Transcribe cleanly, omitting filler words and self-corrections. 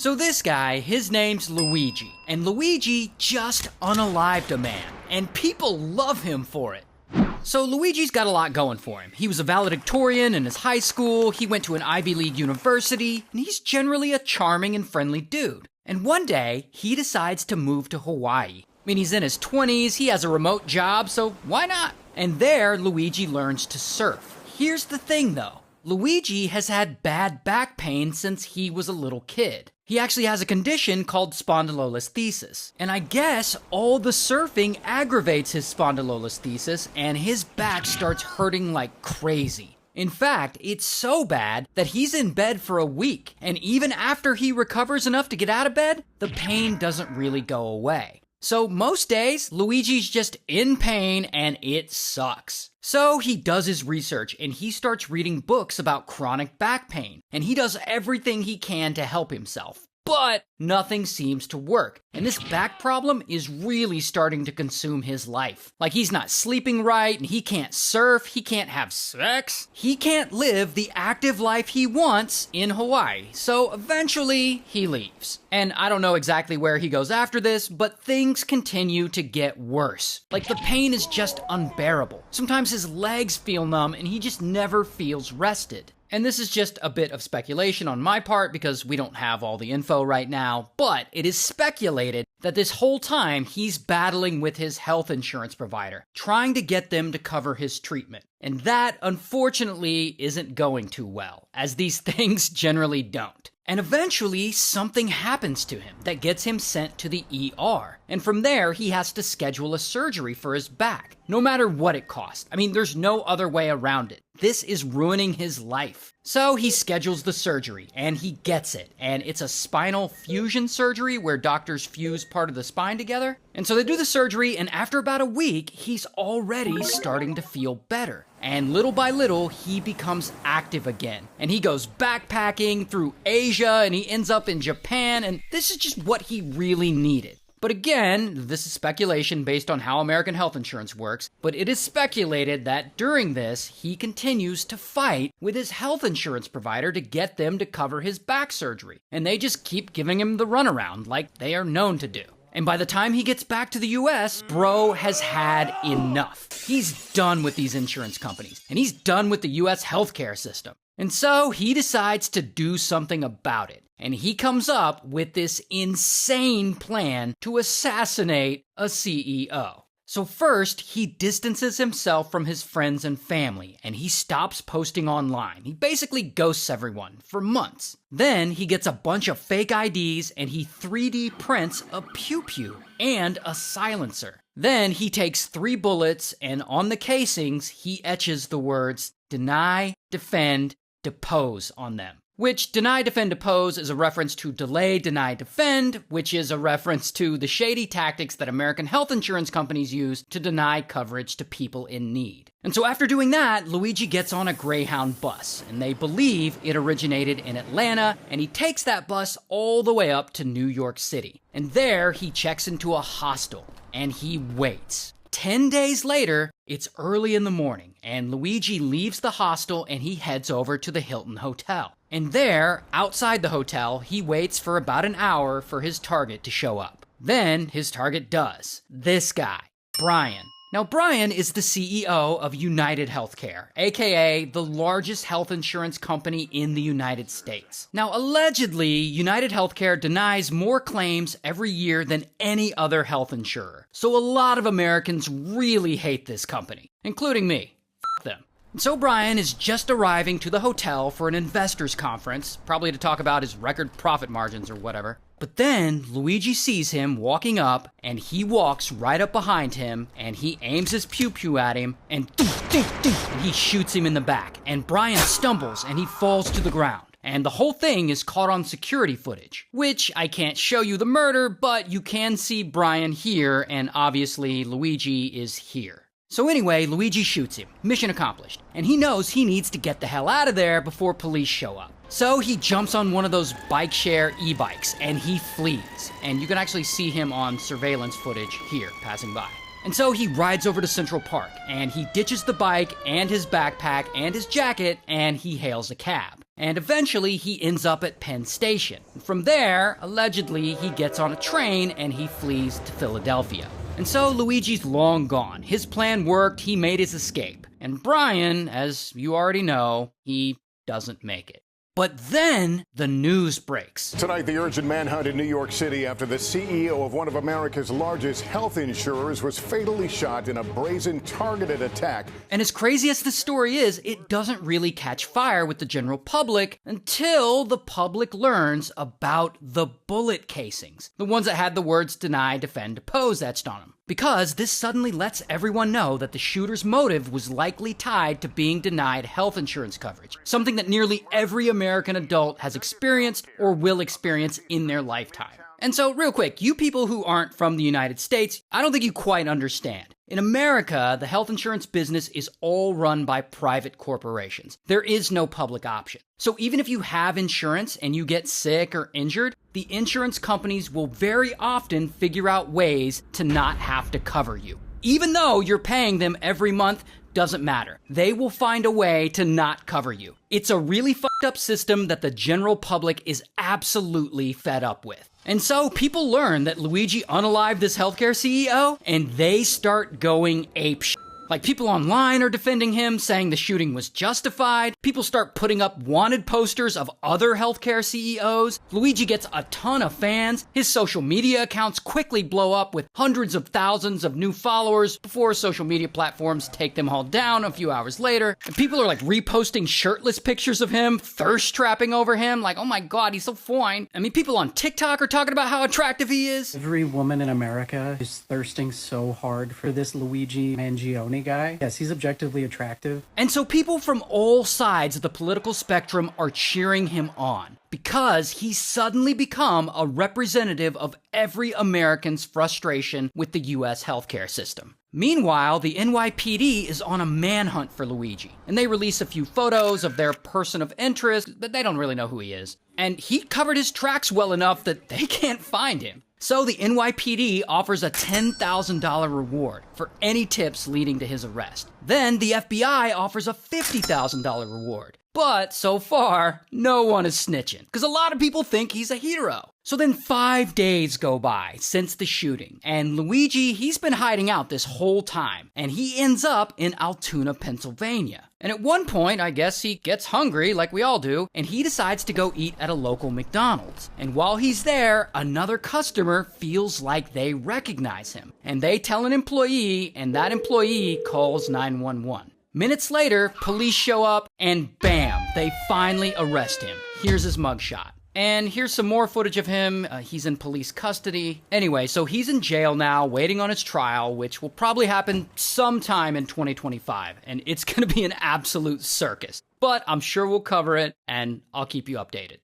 So this guy, his name's Luigi, and Luigi just unalived a man, and people love him for it. So Luigi's got a lot going for him. He was a valedictorian in his high school, he went to an Ivy League university, and he's generally a charming and friendly dude. And one day, he decides to move to Hawaii. I mean, he's in his 20s, he has a remote job, so why not? And there, Luigi learns to surf. Here's the thing though, Luigi has had bad back pain since he was a little kid. He actually has a condition called spondylolisthesis. And I guess all the surfing aggravates his spondylolisthesis and his back starts hurting like crazy. In fact, it's so bad that he's in bed for a week. And even after he recovers enough to get out of bed, the pain doesn't really go away. So most days, Luigi's just in pain and it sucks. So he does his research and he starts reading books about chronic back pain. And he does everything he can to help himself. But nothing seems to work. And this back problem is really starting to consume his life. Like he's not sleeping right and he can't surf, he can't have sex. He can't live the active life he wants in Hawaii. So eventually he leaves. And I don't know exactly where he goes after this, but things continue to get worse. Like the pain is just unbearable. Sometimes his legs feel numb and he just never feels rested. And this is just a bit of speculation on my part because we don't have all the info right now, but it is speculated that this whole time he's battling with his health insurance provider, trying to get them to cover his treatment. And that, unfortunately, isn't going too well, as these things generally don't. And eventually, something happens to him that gets him sent to the ER. And from there, he has to schedule a surgery for his back, no matter what it costs. I mean, there's no other way around it. This is ruining his life. So he schedules the surgery, and he gets it. And it's a spinal fusion surgery where doctors fuse part of the spine together. And so they do the surgery, and after about a week, he's already starting to feel better. And little by little, he becomes active again. And he goes backpacking through Asia, and he ends up in Japan, and this is just what he really needed. But again, this is speculation based on how American health insurance works, but it is speculated that during this, he continues to fight with his health insurance provider to get them to cover his back surgery. And they just keep giving him the runaround like they are known to do. And by the time he gets back to the US, bro has had enough. He's done with these insurance companies, and he's done with the US healthcare system. And so he decides to do something about it. And he comes up with this insane plan to assassinate a CEO. So first, he distances himself from his friends and family, and he stops posting online. He basically ghosts everyone for months. Then he gets a bunch of fake IDs and he 3D prints a pew-pew and a silencer. Then he takes 3 bullets and on the casings, he etches the words, "Deny, defend, depose" on them. Which, deny, defend, depose is a reference to delay, deny, defend, which is a reference to the shady tactics that American health insurance companies use to deny coverage to people in need. And so after doing that, Luigi gets on a Greyhound bus, and they believe it originated in Atlanta, and he takes that bus all the way up to New York City. And there, he checks into a hostel, and he waits. 10 days later, it's early in the morning, and Luigi leaves the hostel and he heads over to the Hilton Hotel. And there, outside the hotel, he waits for about an hour for his target to show up. Then, his target does. This guy, Brian. Now, Brian is the CEO of United Healthcare, aka the largest health insurance company in the United States. Now, allegedly, United Healthcare denies more claims every year than any other health insurer. So a lot of Americans really hate this company, including me. F them. So Brian is just arriving to the hotel for an investors conference, probably to talk about his record profit margins or whatever. But then Luigi sees him walking up, and he walks right up behind him, and he aims his pew-pew at him, and he shoots him in the back. And Brian stumbles, and he falls to the ground. And the whole thing is caught on security footage, which I can't show you the murder, but you can see Brian here, and obviously Luigi is here. So anyway, Luigi shoots him. Mission accomplished. And he knows he needs to get the hell out of there before police show up. So he jumps on one of those bike share e-bikes and he flees. And you can actually see him on surveillance footage here, passing by. And so he rides over to Central Park and he ditches the bike and his backpack and his jacket and he hails a cab. And eventually, he ends up at Penn Station. From there, allegedly, he gets on a train and he flees to Philadelphia. And so Luigi's long gone. His plan worked, he made his escape. And Brian, as you already know, he doesn't make it. But then the news breaks. Tonight, the urgent manhunt in New York City after the CEO of one of America's largest health insurers was fatally shot in a brazen targeted attack. And as crazy as the story is, it doesn't really catch fire with the general public until the public learns about the bullet casings. The ones that had the words deny, defend, oppose etched on them. Because this suddenly lets everyone know that the shooter's motive was likely tied to being denied health insurance coverage, something that nearly every American adult has experienced or will experience in their lifetime. And so, real quick, you people who aren't from the United States, I don't think you quite understand. In America, the health insurance business is all run by private corporations. There is no public option. So even if you have insurance and you get sick or injured, the insurance companies will very often figure out ways to not have to cover you. Even though you're paying them every month, doesn't matter. They will find a way to not cover you. It's a really fucked up system that the general public is absolutely fed up with. And so people learn that Luigi unalived this healthcare CEO, and they start going apeshit. Like, people online are defending him, saying the shooting was justified. People start putting up wanted posters of other healthcare CEOs. Luigi gets a ton of fans. His social media accounts quickly blow up with hundreds of thousands of new followers before social media platforms take them all down a few hours later. And people are like reposting shirtless pictures of him, thirst trapping over him, like, oh my god, he's so fine. I mean, people on TikTok are talking about how attractive he is. Every woman in America is thirsting so hard for this Luigi Mangione guy. Yes, he's objectively attractive. And so people from all sides of the political spectrum are cheering him on because he's suddenly become a representative of every American's frustration with the US healthcare system. Meanwhile, the NYPD is on a manhunt for Luigi, and they release a few photos of their person of interest, but they don't really know who he is. And he covered his tracks well enough that they can't find him. So the NYPD offers a $10,000 reward for any tips leading to his arrest. Then the FBI offers a $50,000 reward. But so far, no one is snitching, because a lot of people think he's a hero. So then 5 days go by since the shooting, and Luigi, he's been hiding out this whole time, and he ends up in Altoona, Pennsylvania. And at one point, I guess he gets hungry, like we all do, and he decides to go eat at a local McDonald's. And while he's there, another customer feels like they recognize him, and they tell an employee, and that employee calls 911. Minutes later, police show up, and bam, they finally arrest him. Here's his mugshot. And here's some more footage of him. He's in police custody. Anyway, so he's in jail now, waiting on his trial, which will probably happen sometime in 2025. And it's gonna be an absolute circus. But I'm sure we'll cover it, and I'll keep you updated.